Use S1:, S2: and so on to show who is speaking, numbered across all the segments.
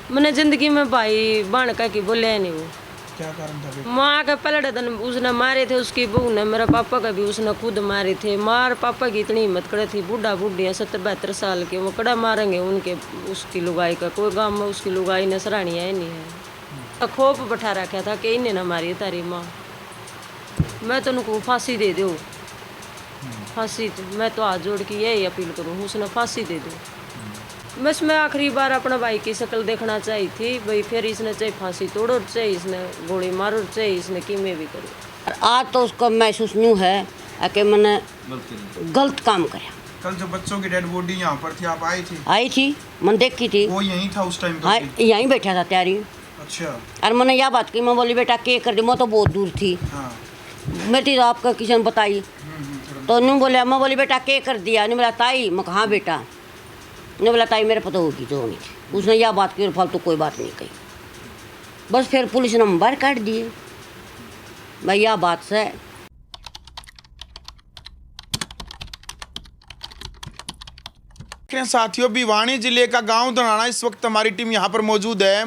S1: मैंने जिंदगी में भाई बहन का की बोले नहीं वो।
S2: क्या कारण था बेटा?
S1: माँ का पहले दिन उसने मारे थे, उसकी बहू ने, मेरा पापा का भी उसने खुद मारे थे। मार पापा की इतनी हिम्मत करे थी, बूढ़ा बूढ़ी 70-72 साल के, वो कड़ा मारेंगे उनके उसकी लुगाई का। कोई गांव में उसकी लुगाई ने सराहनी है नहीं है। खोप बैठा रखा था कि इन्हें ना मारी तारी माँ, मैं तो उनको फांसी दे दो। फांसी मैं तो हाथ जोड़ के यही अपील करूँ, उसने फांसी दे दो। बस मैं आखिरी बार अपना भाई की शक्ल देखना चाहिए थी भाई, फिर इसने चाहे फांसी तोड़ो, चाहे इसने गोली मारो, चाहे इसने किमें भी करो।
S3: आज तो उसको महसूस नहीं है कि मैंने गलत काम कराया।
S2: कल जो बच्चों की डेड बॉडी यहाँ पर थी, आप आई थी?
S3: आई थी, मैंने देखी थी।
S2: वो यहीं था उस टाइम
S3: हाँ,
S2: पर?
S3: यहीं बैठा था तैयारी।
S2: अच्छा।
S3: और मैंने यह बात की, मैं बोली बेटा के कर दी, मैं तो बहुत दूर थी।
S2: हाँ।
S3: मेरी तो आपका किसी ने बताई तो नहीं बोला। मैं बोली बेटा के कर दिया, नहीं बोला ताई। मैं कहा हाँ बेटा, नहीं बोला ताई मेरे पता होगी जो होनी थी। उसने यह बात की और फालतू कोई बात नहीं कही। बस फिर पुलिस ने बाहर काट दिए भाई यह बात से।
S2: साथियों, भिवानी जिले का गांव धनाना, इस वक्त हमारी टीम यहां पर मौजूद है।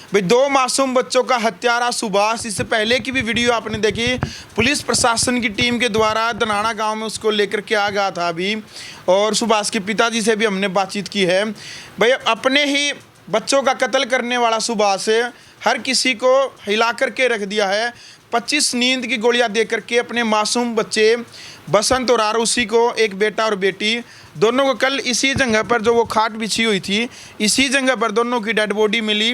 S2: भाई 2 मासूम बच्चों का हत्यारा सुभाष, इससे पहले की भी वीडियो आपने देखी, पुलिस प्रशासन की टीम के द्वारा धनाना गांव में उसको लेकर के आ गया था अभी। और सुभाष के पिताजी से भी हमने बातचीत की है। भाई अपने ही बच्चों का कत्ल करने वाला सुभाष हर किसी को हिला करके रख दिया है। 25 नींद की गोलियां दे करके अपने मासूम बच्चे बसंत और आरुषि को, एक बेटा और बेटी, दोनों को कल इसी जगह पर जो वो खाट बिछी हुई थी, इसी जगह पर दोनों की डेड बॉडी मिली।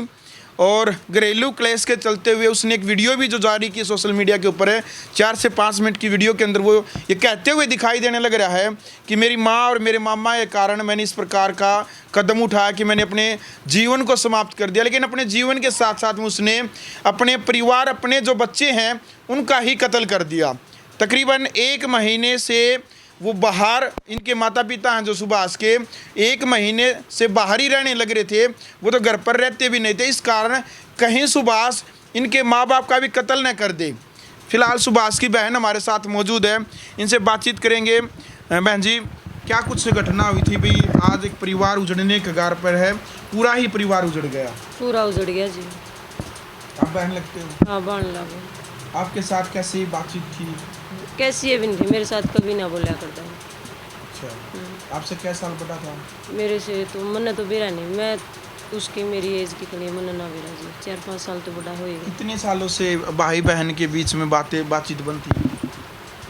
S2: और घरेलू क्लेश के चलते हुए उसने एक वीडियो भी जो जारी की सोशल मीडिया के ऊपर है, 4 से 5 मिनट की वीडियो के अंदर वो ये कहते हुए दिखाई देने लग रहा है कि मेरी माँ और मेरे मामा के कारण मैंने इस प्रकार का कदम उठाया कि मैंने अपने जीवन को समाप्त कर दिया। लेकिन अपने जीवन के साथ साथ में उसने अपने परिवार, अपने जो बच्चे हैं उनका ही कत्ल कर दिया। तकरीबन 1 महीने से वो बाहर, इनके माता पिता हैं जो सुभाष के, 1 महीने से बाहर ही रहने लग रहे थे, वो तो घर पर रहते भी नहीं थे। इस कारण कहीं सुभाष इनके माँ बाप का भी कत्ल न कर दे। फिलहाल सुभाष की बहन हमारे साथ मौजूद है, इनसे बातचीत करेंगे। बहन जी, क्या कुछ घटना हुई थी भाई? आज एक परिवार उजड़ने के कगार पर है, पूरा ही परिवार उजड़ गया।
S1: पूरा उजड़ गया जी।
S2: आप बहन लगते हो?
S1: हाँ बहन लगो।
S2: आपके साथ कैसी बातचीत थी?
S1: कैसी है भी नहीं थी, मेरे साथ कभी ना बोला करता है।
S2: अच्छा। आपसे क्या साल बड़ा था?
S1: मेरे से तो मन तो बेरा नहीं, मैं उसकी मेरी एज कितनी है, मन ना बेरा जी, 4-5 साल तो बड़ा होएगा।
S2: कितने सालों से भाई बहन के बीच में बातचीत बनती?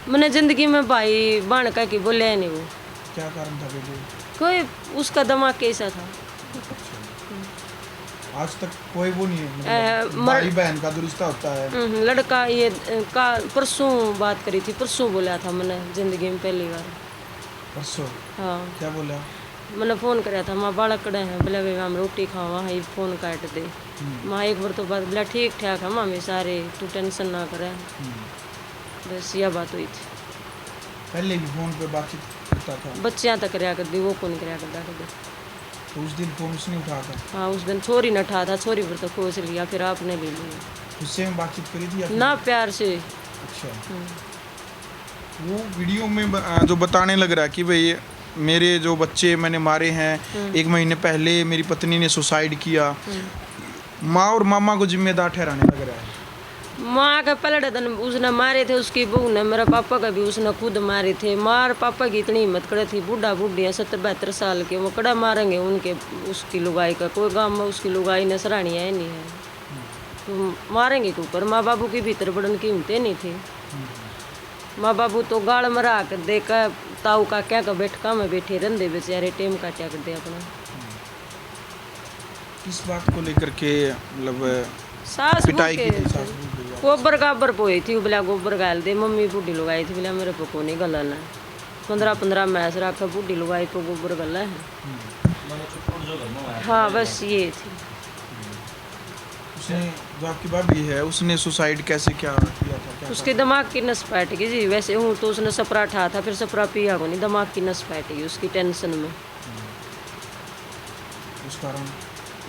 S1: मैंने जिंदगी में भाई बहन का की बोले नहीं वो।
S2: क्या कारण था बेटे?
S1: कोई उसका दिमाग कैसा था।
S2: आज तक कोई वो नहीं है, भाई बहन का जो रिश्ता होता है।
S1: लड़का ये का परसों बात करी थी, परसों बोला था मैंने जिंदगी में पहली बार।
S2: परसों?
S1: हाँ।
S2: क्या बोला?
S1: मैंने फ़ोन कराया था, माँ बालक कड़े हैं, बोले भाई हम रोटी खावा, ये फ़ोन काट दे। माँ एक बार तो बात बोला ठीक ठाक है माँ, मैं सारे तू टेंशन ना करे। बस यह बात हुई थी।
S2: पहले भी फोन पे बातचीत करता था?
S1: बच्चियाँ तक कराया कर दी, वो कौन कराया करता था।
S2: तो उस दिन फोन उसने उठाया था?
S1: हाँ उस दिन छोरी न उठा था, छोरी पर तो खोज लिया, फिर आपने ले लिया।
S2: उससे हम बातचीत करी थी या
S1: ना प्यार से।
S2: अच्छा। वो वीडियो में जो बताने लग रहा है कि भाई मेरे जो बच्चे मैंने मारे हैं, 1 महीने पहले मेरी पत्नी ने सुसाइड किया, माँ और मामा को जिम्मेदार ठहराने लग रहा है।
S1: माँ का पहले दिन उसने मारे थे, उसकी बहू ने, मेरा पापा का भी उसने खुद मारे थे। मार पापा की इतनी हिम्मत करे थी, बूढ़ा बूढ़ी 70-72 साल के, वो कड़ा मारेंगे उनके उसकी लुगाई का। कोई गांव में उसकी लुगाई ने सराहनी है नहीं है, तो मारेंगे के ऊपर। माँ बाबू की भीतर बड़न की हिम्मतें नहीं थी। माँ बाबू तो गाड़ मरा कर दे का ताऊ का क्या का बैठका में बैठे रंधे बेचारे टेम काटा कर दे अपना।
S2: किस बात को लेकर के मतलब
S1: सास
S2: पिटाई की थी?
S1: गोबर गाबर पोई थी, बोला गोबर गाल दे। मम्मी बूढ़ी लुगाई थी, बोला मेरे को नहीं गलना है। 15-15 मैस रखा, बूढ़ी लुगाई को गोबर गला है। हाँ बस ये थी।
S2: उसने जो आपकी भाभी है, उसने सुसाइड कैसे क्या किया था? क्या
S1: उसके दिमाग की नस फैट गई जी। वैसे हूँ तो उसने सपरा ठा था, फिर सपरा पिया को नहीं, दिमाग की नस फैट गई उसकी टेंशन में।
S2: उस कारण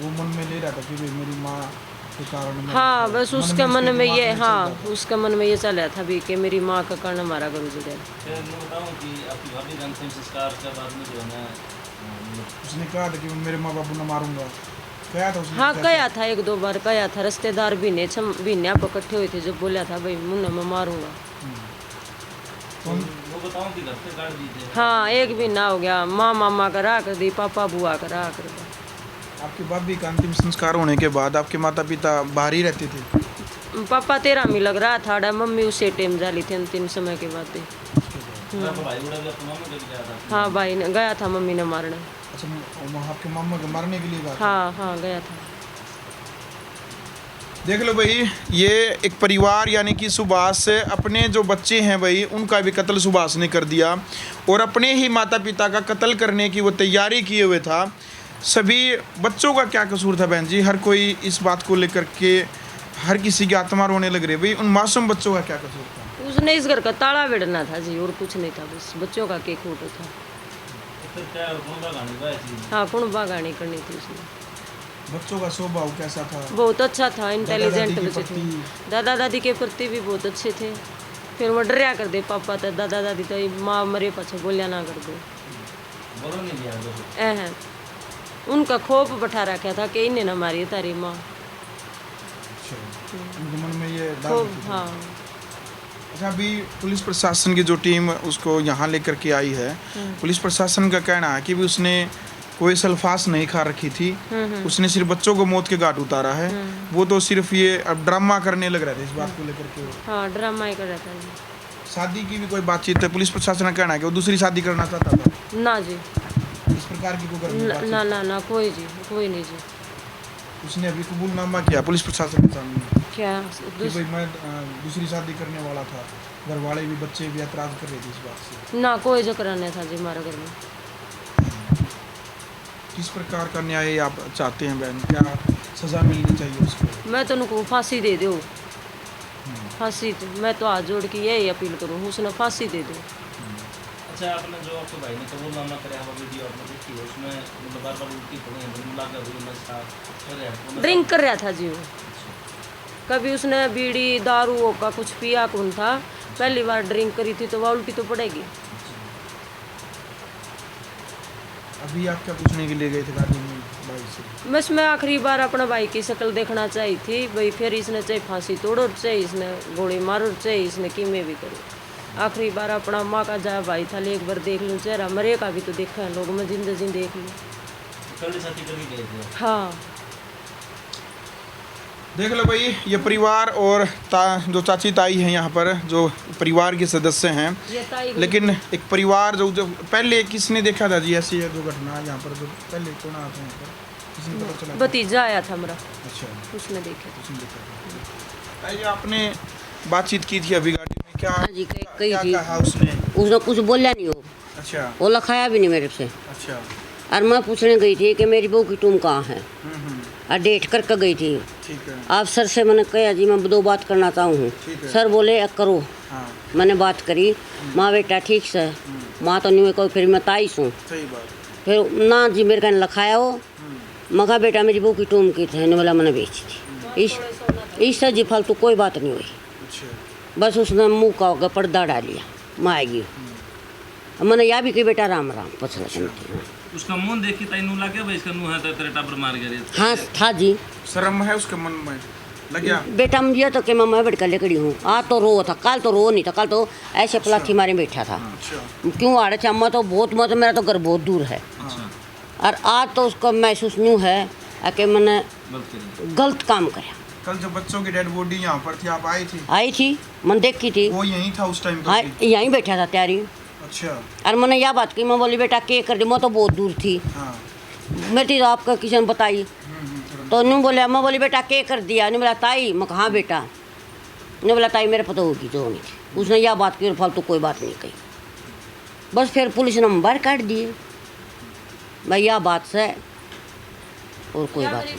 S2: वो मन में ले रहा था कि भाई मेरी माँ के कारण।
S1: हाँ बस उसके मन में ये, हाँ उसके मन में ये चल रहा था भी कि मेरी माँ का कारण हमारा घर उजड़ गया।
S2: उसने कहा था कि मैं मेरे माँ बाप को न मारूंगा। गया था उसने?
S1: हाँ गया था, एक दो बार गया था। रिश्तेदार भी ने आप इकट्ठे हुए थे जब बोला था भाई मुन्ना मैं मारूंगा।
S2: कौन?
S4: वो बताओ कि घर से काट दीजिए।
S1: हाँ एक भी ना हो गया, माँ मामा करा कर दी, पापा बुआ करा कर दी।
S2: आपके भाभी का अंतिम संस्कार होने के बाद आपके माता पिता बाहर ही रहते थे?
S1: पापा 13 में लग रहा था, मम्मी उसे टाइम जाली थी अंतिम समय के बाद।
S4: आपका भाई उड़ा गया तो मम्मी को भी गया था।
S1: हाँ भाई ने गया था मम्मी ने मारने।
S2: अच्छा, आपके मामा को मारने के लिए गया था?
S1: हाँ हाँ गया था।
S2: देख लो भाई, ये एक परिवार यानी कि सुभाष अपने जो बच्चे हैं भाई उनका भी कत्ल सुभाष ने कर दिया और अपने ही माता पिता का कत्ल करने की वो तैयारी किए हुए था। सभी बच्चों का क्या कसूर था बहन जी? हर कोई इस बात को लेकर के हर किसी की आत्मा रोने लग रही है भाई। उन मासूम बच्चों का क्या कसूर था?
S1: उसने इस घर का ताला बेड़ना था जी, और कुछ नहीं था, बस बच्चों का केक फोटो था।
S4: तो क्या कौन गाने का चीज?
S1: हाँ कुणबा गानी करनी थी उसने।
S2: बच्चों का स्वभाव कैसा था?
S1: बहुत अच्छा था, इंटेलिजेंट
S2: दादा-दादी के
S1: बच्चे थे।
S2: प्रति?
S1: दादा दादी के प्रति भी बहुत अच्छे थे। फिर वो डरिया कर दे पापा तो दादा दादी तो माँ मरे पाछे बोलिया ना कर दो।
S4: बोलो नहीं दिया तो।
S1: ऐ उनका खोप बैठा रखा था कि इन्हें ना मारी तारी माँ।
S2: अच्छा, उनके मन में ये डाल
S1: खोप
S2: रखी थी।
S1: हाँ।
S2: अच्छा, अभी पुलिस प्रशासन की जो टीम उसको यहाँ लेकर के आई है, पुलिस प्रशासन का कहना है कि भी उसने कोई सल्फास नहीं खा रखी थी, उसने सिर्फ बच्चों को मौत के घाट उतारा है। वो तो सिर्फ ये अब ड्रामा करने लग रहे थे इस बात को लेकर के।
S1: हाँ ड्रामा ही कर रहा था।
S2: शादी की भी कोई बातचीत है? पुलिस प्रशासन का कहना है कि वो दूसरी शादी करना चाहता था।
S1: ना जी,
S2: इस प्रकार की कोई घर में बातचीत?
S1: ना ना ना कोई जी, कोई नहीं जी।
S2: उसने अभी कबूलनामा किया पुलिस प्रशासन के सामने
S1: क्या
S2: कि भाई मैं दूसरी शादी करने वाला था। घर वाले भी बच्चे भी एतराज कर रहे थे इस बात से।
S1: ना कोई जो कराने था जी हमारे घर में।
S2: किस प्रकार का न्याय आप चाहते हैं बहन? क्या सजा मिलनी चाहिए उसको?
S1: मैं तो उनको फांसी दे दो, फांसी मैं तो हाथ जोड़ के यही अपील करूँ, उसने फांसी दे दो।
S4: अच्छा, आपने जो आपके भाई ने कबूलनामा कराया वो वीडियो आपने देखी है, उसमें मतलब बार बार उल्टी पड़ी है, मुलाकात हुई नशा कर रहा है?
S1: ड्रिंक कर रहा था जी वो। कभी उसने बीड़ी दारू का कुछ पिया कौन था, पहली बार ड्रिंक करी थी तो वह उल्टी तो पड़ेगी।
S2: अभी आप क्या पूछने के लिए गए थे गाड़ी में भाई से?
S1: बस मैं आखिरी बार अपना भाई की शक्ल देखना चाहिए थी भाई, फिर इसने चाहे फांसी तोड़ो चाहे इसने गोली मारो चाहे इसने किमें भी करो। आखिरी बार अपना माँ का जहाँ भाई था एक बार देख लूँ चेहरा, मरे का भी तो देखा है लोग, मैं जिंदगी देख लूँ।
S4: कल साथी करके गए थे।
S1: हाँ
S2: देख लो भाई, ये परिवार और जो चाची ताई हैं यहाँ पर जो परिवार के सदस्य हैं,
S1: ये ताई
S2: लेकिन एक परिवार जो पहले किसने देखा था जी ऐसी जो घटना यहाँ पर? जो पहले कौन आया था यहाँ पर, किसने पता चला?
S1: भतीजा आया था मेरा,
S2: अच्छा,
S1: उसने देखे।
S2: किसने देखा था? ताई जी, आपने बातचीत की थी अभी गाड़ी में, क्या
S3: हाँ जी, कही
S2: क्या
S3: थी।
S2: कहा उसने?
S3: उसने कुछ बोला नहीं वो,
S2: अच्छा
S3: वो लखाया भी नहीं मेरे से।
S2: अच्छा।
S3: और मैं पूछने गई थी कि मेरी बहू की टूम कहाँ है,
S2: हम्म,
S3: और डेट करके गई थी।
S2: ठीक है।
S3: आप सर से मैंने कहा जी मैं 2 बात करना चाहूँ।
S2: ठीक है।
S3: सर बोले करो।
S2: हाँ,
S3: मैंने बात करी, माँ बेटा ठीक से, माँ तो नहीं कोई, फिर मैं ताई हूँ।
S2: सही बात।
S3: फिर ना जी मेरे कहने लखाया हो, मैं कहा बेटा मेरी बहू की टूम की थी, ने बोला मैंने बेची थी। इससे जी फालतू कोई बात नहीं हुई,
S2: अच्छा,
S3: बस उसने मुँह का होगा पर्दा डालिया, मैं आएगी। मैंने या भी कि बेटा राम राम पछला।
S4: उसका मुंह देखी तैनू लगे भाई इसका मुंह है तो तेरे टापर मार गया रे।
S3: हाँ था जी।
S2: शर्म है उसके मन में लग गया?
S3: बेटा मुझे तो कि मैं बैठ कर लेकड़ी हूँ, आज तो रो था, कल तो रो नहीं था, कल तो ऐसे पलाथी मारे बैठा था।
S2: अच्छा,
S3: क्यों आड़े चम्मा तो बहुत मतलब मेरा तो घर बहुत दूर है,
S4: अच्छा,
S3: और आज तो उसको महसूस न्यू है कि मैंने
S4: गलत करी।
S3: गलत काम कराया।
S2: कल जब बच्चों की डेड बॉडी यहाँ पर थी, आप आई थी?
S3: आई थी, मैंने देखी थी।
S2: वो यहीं था उस टाइम
S3: हाँ
S2: पर?
S3: यहीं बैठा था तैयारी।
S2: अच्छा,
S3: और मैंने यह बात की, मैं बोली बेटा के कर दी, मैं तो बहुत दूर थी,
S2: हाँ,
S3: बेटी तो आपका किचन बताई। तो नहीं बोला, मैं बोली बेटा के कर दिया, नहीं बोला ताई, मैं कहा हाँ बेटा, नहीं बोला ताई मेरे पता होगी जो नहीं थी। उसने यह बात की और फालतू कोई बात नहीं कही। बस फिर पुलिस ने बाहर काट दिए भाई, यह बात से और कोई बात नहीं।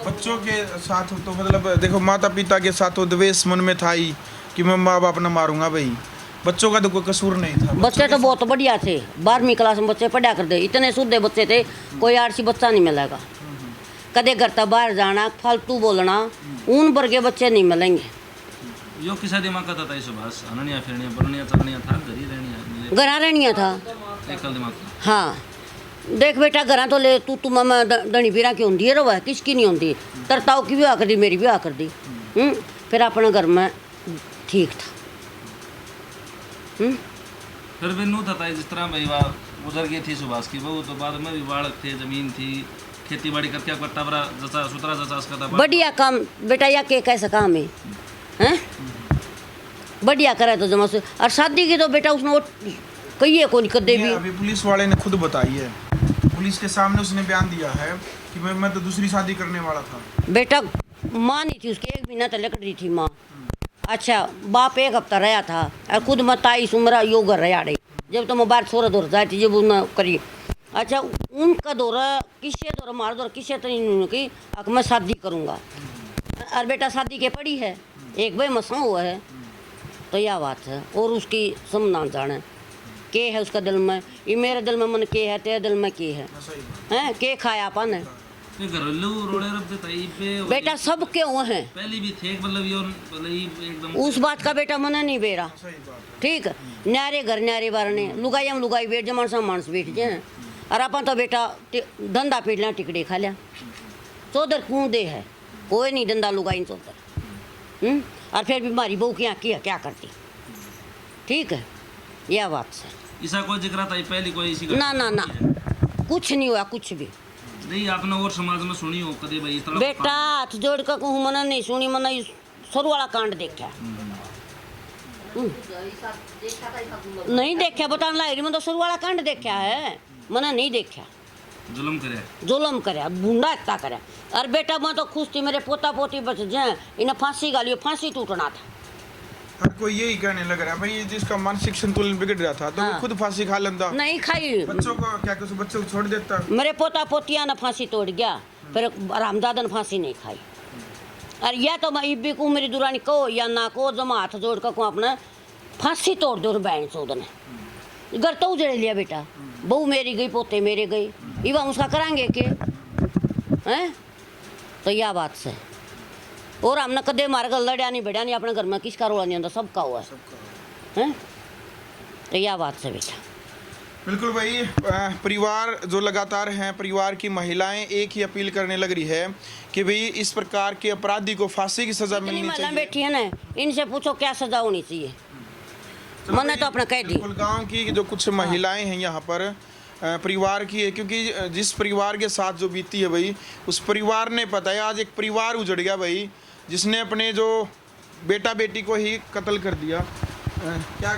S2: बच्चों के साथ तो मतलब देखो माता पिता के साथ तो द्वेष मन में था ही कि मैं माँ बाप न मारूंगा भाई। बच्चों का तो कोई कसूर नहीं था।
S3: बच्चे तो बहुत बढ़िया थे, 12वीं क्लास में बच्चे पढ़ा करते, इतने शुद्ध बच्चे थे, कोई आरसी बच्चा नहीं मिलेगा। कदे घर तक बाहर जाना, फालतू बोलना, उन वर्गे बच्चे नहीं मिलेंगे।
S4: यो किसा दिमाग का था सुभाष? अननिया फिरनिया बरनिया चलनिया था, घर ही रहनिया
S3: घरा रहनिया था।
S4: एक कल दिमाग था।
S3: हाँ, देख बेटा घर तो ले तू मामा दनी पीरा की होंगी है रवा किसकी नहीं होंगी तरताऊ की भी आ कर दी मेरी भी आ कर दी फिर अपने घर में ठीक था।
S4: फिर भी नू था जिस तरह भाई वाह गुजर गई थी सुभाष की बहू, तो बाद में भी बाढ़ थे, जमीन थी, खेती बाड़ी करके आपका टबरा जैसा सुतरा जैसा उसका था
S3: बढ़िया काम बेटा या के कैसा काम है हैं बढ़िया करे तो जमा से। और शादी की तो बेटा उसने वो कहिए कौन कर दे भी।
S2: अभी पुलिस वाले ने खुद बताई है, पुलिस के सामने उसने बयान दिया है कि मैं तो दूसरी शादी करने वाला था।
S3: बेटा माँ नहीं थी उसकी, 1 महीना तो लकड़ रही थी माँ। अच्छा बाप 1 हफ्ता रहा था और खुद मैं 23 उम्र योगर रहा रही जब तो मैं बाहर छोरा दौर जाती जब उन्हें करी। अच्छा उनका दौरा किससे दौरा मार दौरा किससे तो नहीं की अब मैं शादी करूँगा। और बेटा शादी के पड़ी है, एक भाई मसा हुआ है, तो यह बात है। और उसकी समझना जाने के है उसका दिल में, ये मेरे दिल में मन के है, तेरे दिल में के है हैं के खाया अपन है
S4: घरेलू रोड़े रब ताई पे
S3: बेटा सब क्यों है
S4: पहली भी थे मतलब ये मतलब ये एकदम
S3: उस बात का बेटा मना नहीं बेरा ठीक न्यारे घर न्यारे बारने लुगाई हम लुगाई बैठ जाए मानस मानस बैठ जाए और अपन तो बेटा धंधा पीट लिया टिकड़े खा लिया चौधर कूदे है कोई नहीं धंधा लुगाई चौधर और फिर बीमारी बहू की किया क्या करती ठीक है यह बात से
S4: ऐसा कोई जिक्र था पहली कोई इसी
S3: ना ना ना कुछ नहीं हुआ कुछ भी
S4: नहीं आपने और समाज में सुनी हो कदे भाई इस तरह
S3: बेटा हाथ जोड़ कर कहूँ मना नहीं सुनी मना सर वाला कांड देखा नहीं देखा बताने लायरी में तो सर वाला कांड देखा है मना नहीं देखा जुलम करे बूंदा इतना करे। और बेटा मैं तो खुश थी मेरे पोता पोती बच जाए इन्हें फांसी गाली फांसी टूटना था।
S2: हर कोई यही कहने लग रहा है भाई जिसका मानसिक संतुलन बिगड़ रहा था तो वो खुद फांसी खा लेता,
S3: नहीं खाई
S2: बच्चों को क्या कुछ बच्चों को छोड़ देता।
S3: मेरे पोता पोतिया ने फांसी तोड़ गया फिर रामदादा ने फांसी नहीं खाई। और या तो मैं इब्बी को मेरी दुरानी को या ना को जमा हाथ जोड़ कर को अपने फांसी तोड़ दो बहन चौध ने घर तो उजड़ लिया बेटा बहू मेरी गई पोते मेरे गई इवा उसका कराएंगे के हैं तो यह बात से। और हमने कदे मार कर लड़िया नहीं बढ़िया नहीं अपने घर में किसका रोला नहीं होता सबका हुआ है तो यह बात से बेटा।
S2: बिल्कुल भाई परिवार जो लगातार हैं परिवार की महिलाएं एक ही अपील करने लग रही है कि भाई इस प्रकार के अपराधी को फांसी की सजा मिलनी चाहिए।
S3: बैठी है ना इनसे पूछो क्या सजा होनी चाहिए मैंने तो अपना कह दी।
S2: गांव की जो कुछ महिलाएं हैं यहाँ पर परिवार की है क्योंकि जिस परिवार के साथ जो बीती है भाई उस परिवार ने पता है आज एक परिवार उजड़ गया भाई जिसने अपने जो बेटा बेटी को ही कत्ल कर दिया। क्या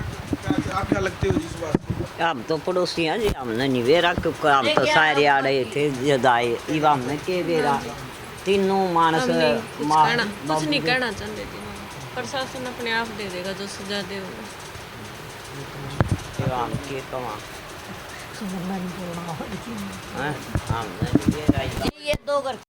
S2: आप क्या लगते हो इस बात?
S5: हम तो पड़ोसी हैं जी हमने नहीं बेरा क्योंकि हम तो सारे आ रहे थे जदाए इवा हमने के बेरा तीनों मानस
S1: कुछ नहीं कहना चाहते थे प्रशासन अपने आप दे देगा जो सजा दे
S5: इवा हम के कमा हमने नहीं बेरा
S3: ये 2 घर